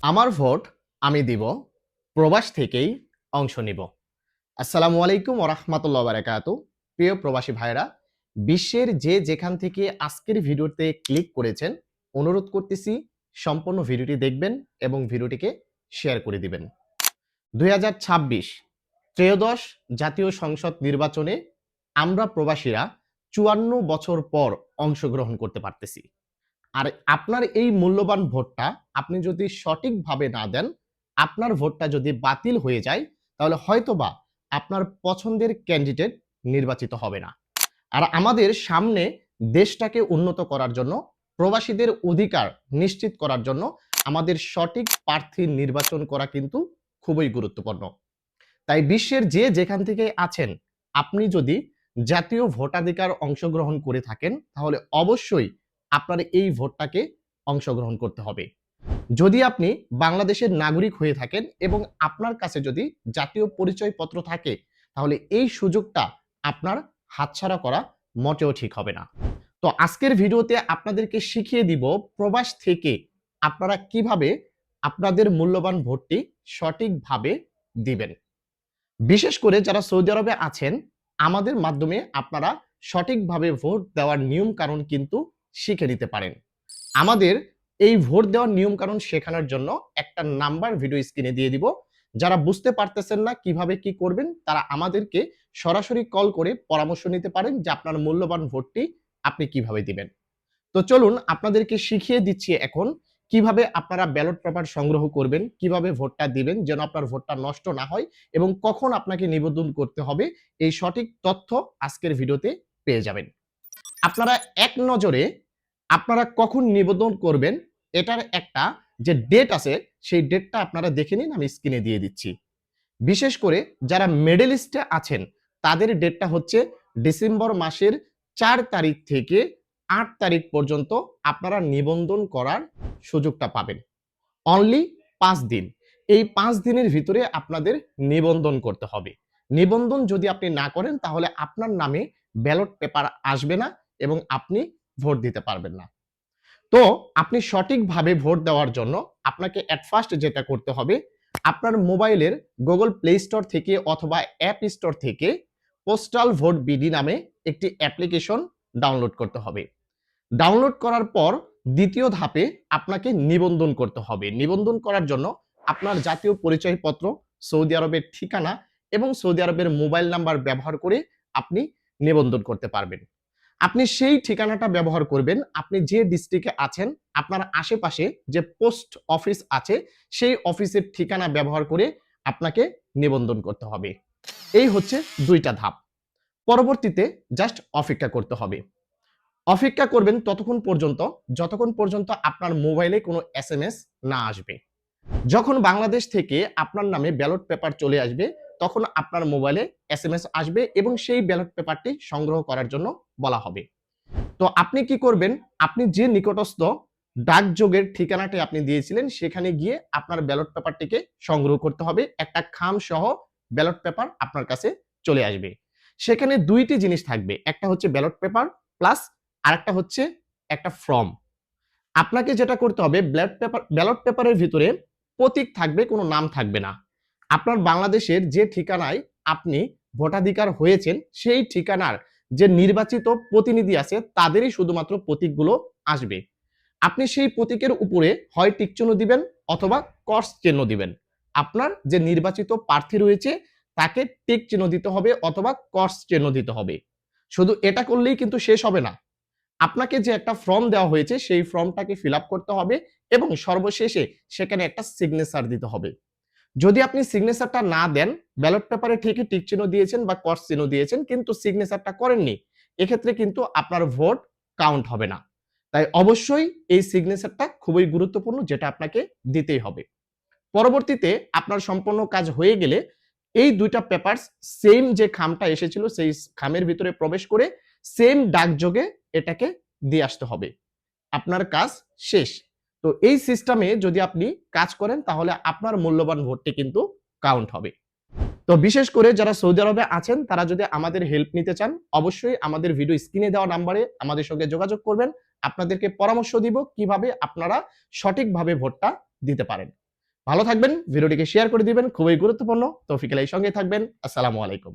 আমার ভোট আমি দিব, প্রবাস থেকেই অংশ নিব। আসসালামু আলাইকুম ওয়া রাহমাতুল্লাহি ওয়া বারাকাতুহু। প্রিয় প্রবাসী ভাইরা, বিশ্বের যে যেখান থেকে আজকের ভিডিওতে ক্লিক করেছেন, অনুরোধ করতেছি সম্পূর্ণ ভিডিওটি দেখবেন এবং ভিডিওটিকে শেয়ার করে দিবেন। ২০২৬ ত্রয়োদশ জাতীয় সংসদ নির্বাচনে আমরা প্রবাসীরা ৫৪ বছর পর অংশগ্রহণ করতে পারতেছি। আর আপনার এই মূল্যবান ভোটটা আপনি যদি সঠিকভাবে না দেন, আপনার ভোটটা যদি বাতিল হয়ে যায়, তাহলে হয়তোবা আপনার পছন্দের ক্যান্ডিডেট নির্বাচিত হবে না। আর আমাদের সামনে দেশটাকে উন্নত করার জন্য, প্রবাসীদের অধিকার নিশ্চিত করার জন্য আমাদের সঠিক প্রার্থী নির্বাচন করা কিন্তু খুবই গুরুত্বপূর্ণ। তাই বিশ্বের যে যেখান থেকে আছেন, আপনি যদি জাতীয় ভোটাধিকার অংশগ্রহণ করে থাকেন, তাহলে অবশ্যই আপনার এই ভোটটাকে অংশগ্রহণ করতে হবে। যদি আপনি বাংলাদেশের নাগরিক হয়ে থাকেন এবং আপনার কাছে যদি জাতীয় পরিচয়পত্র থাকে, তাহলে এই সুযোগটা আপনার হাতছাড়া করা মোটেও ঠিক হবে না। তো আজকের ভিডিওতে আপনাদেরকে শিখিয়ে দিব প্রবাস থেকে আপনারা কিভাবে আপনাদের মূল্যবান ভোটটি সঠিকভাবে দিবেন। বিশেষ করে যারা সৌদি আরবে আছেন, আমাদের মাধ্যমে আপনারা সঠিকভাবে ভোট দেওয়ার নিয়ম কানুন কিন্তু শিখে নিতে পারেন। আমাদের এই ভোট দেওয়ার নিয়ম কানুন শেখানোর জন্য একটা নাম্বার ভিডিও স্ক্রিনে দিয়ে দিব। যারা বুঝতে পারতেছেন না কিভাবে কি করবেন, তারা আমাদেরকে সরাসরি কল করে পরামর্শ নিতে পারেন যে আপনার মূল্যবান ভোটটি আপনি কিভাবে দিবেন। তো চলুন আপনাদেরকে শিখিয়ে দিচ্ছি এখন কিভাবে আপনারা ব্যালট পেপার সংগ্রহ করবেন, কিভাবে ভোটটা দিবেন যেন আপনার ভোটটা নষ্ট না হয় এবং কখন আপনাকে নিবন্ধন করতে হবে, এই সঠিক তথ্য আজকের ভিডিওতে পেয়ে যাবেন। আপনারা এক নজরে আপনারা কখন নিবন্ধন করবেন এটার একটা যে ডেট আছে, সেই ডেটটা আপনারা দেখে নিন, আমি স্ক্রিনে দিয়ে দিচ্ছি। বিশেষ করে যারা মিডল ইস্টে আছেন, তাদের ডেটটা হচ্ছে ডিসেম্বর মাসের ৪ তারিখ থেকে ৮ তারিখ পর্যন্ত আপনারা নিবন্ধন করার সুযোগটা পাবেন। অনলি ৫ দিন। এই ৫ দিনের ভিতরে আপনাদের নিবন্ধন করতে হবে। নিবন্ধন যদি আপনি না করেন, তাহলে আপনার নামে ব্যালট পেপার আসবে না এবং আপনি ভোট দিতে পারবেন না। তো আপনি সঠিকভাবে ভোট দেওয়ার জন্য আপনাকে এট ফার্স্ট যেটা করতে হবে, আপনার মোবাইলের গুগল প্লে স্টোর থেকে অথবা অ্যাপ স্টোর থেকে পোস্টাল ভোট বিডি নামে একটি অ্যাপ্লিকেশন ডাউনলোড করতে হবে। ডাউনলোড করার পর দ্বিতীয় ধাপে আপনাকে নিবন্ধন করতে হবে। নিবন্ধন করার জন্য আপনার জাতীয় পরিচয়পত্র, সৌদি আরবের ঠিকানা এবং সৌদি আরবের মোবাইল নাম্বার ব্যবহার করে আপনি নিবন্ধন করতে পারবেন। আপনি সেই ঠিকানাটা ব্যবহার করবেন, আপনি যে ডিস্ট্রিক্টে আছেন, আপনার আশেপাশে যে পোস্ট অফিস আছে, সেই অফিসের ঠিকানা ব্যবহার করে আপনাকে নিবন্ধন করতে হবে। এই হচ্ছে ২ টা ধাপ। পরবর্তীতে জাস্ট অপেক্ষা করতে হবে। অপেক্ষা করবেন ততক্ষণ পর্যন্ত যতক্ষণ পর্যন্ত আপনার মোবাইলে কোনো এসএমএস না আসবে। যখন বাংলাদেশ থেকে আপনার নামে ব্যালট পেপার চলে আসবে, তখন আপনার মোবাইলে এসএমএস আসবে এবং সেই ব্যালট পেপারটি সংগ্রহ করার জন্য বলা হবে। তো আপনি কি করবেন? আপনি যে নিকটস্থ ডাকযোগের ঠিকানাটি আপনি দিয়েছিলেন, সেখানে গিয়ে আপনার ব্যালট পেপারটিকে সংগ্রহ করতে হবে। একটা খাম সহ ব্যালট পেপার আপনার কাছে চলে আসবে। সেখানে ২ টি জিনিস থাকবে। একটা হচ্ছে ব্যালট পেপার প্লাস আরেকটা হচ্ছে একটা ফর্ম। আপনাকে যেটা করতে হবে, ব্যালট পেপারের ভিতরে প্রতীক থাকবে, কোনো নাম থাকবে না। আপনার বাংলাদেশের যে ঠিকানায় আপনি ভোটাধিকার হয়েছেন, সেই ঠিকানার যে নির্বাচিত প্রতিনিধি আছে, তাদেরই শুধুমাত্র প্রতীকগুলো আসবে। আপনি সেই প্রতীকের উপরে হয় টিক চিহ্ন দিবেন অথবা ক্রস চিহ্ন দিবেন। আপনার যে নির্বাচিত প্রার্থী রয়েছে, তাকে টিক চিহ্ন দিতে হবে অথবা ক্রস চিহ্ন দিতে হবে। শুধু এটা করলেই কিন্তু শেষ হবে না। আপনাকে যে একটা ফর্ম দেওয়া হয়েছে, সেই ফর্মটাকে ফিল আপ করতে হবে এবং সর্বশেষে সেখানে একটা সিগনেচার দিতে হবে। যদি আপনি সিগনেচারটা না দেন, ব্যালট পেপারে ঠিকই টিক চিহ্ন দিয়েছেন বা ক্রস চিহ্ন দিয়েছেন, কিন্তু সিগনেচারটা করেননি, এক্ষেত্রে কিন্তু আপনার ভোট কাউন্ট হবে না। তাই অবশ্যই এই সিগনেচারটা খুবই গুরুত্বপূর্ণ, যেটা আপনাকে দিতেই হবে। পরবর্তীতে আপনার সম্পূর্ণ কাজ হয়ে গেলে এই ২ টা পেপারস সেম যে খামটা এসেছিল, সেই খামের ভিতরে প্রবেশ করে সেম ডাকযোগে এটাকে দিয়ে আসতে হবে। আপনার কাজ শেষ। তো এই সিস্টেমে যদি আপনি কাজ করেন, তাহলে আপনার মূল্যবান ভোটটি কিন্তু কাউন্ট হবে। তো বিশেষ করে যারা সৌদি আরবে আছেন, তারা যদি আমাদের হেল্প নিতে চান, অবশ্যই আমাদের ভিডিও স্ক্রিনে দেওয়া নাম্বারে আমাদের সঙ্গে যোগাযোগ করবেন। আপনাদেরকে পরামর্শ দিব কিভাবে আপনারা সঠিকভাবে ভোটটা দিতে পারেন। ভালো থাকবেন, ভিডিওটিকে শেয়ার করে দিবেন, খুবই গুরুত্বপূর্ণ। তৌফিক আলাইহির সঙ্গে থাকবেন। আসসালামু আলাইকুম।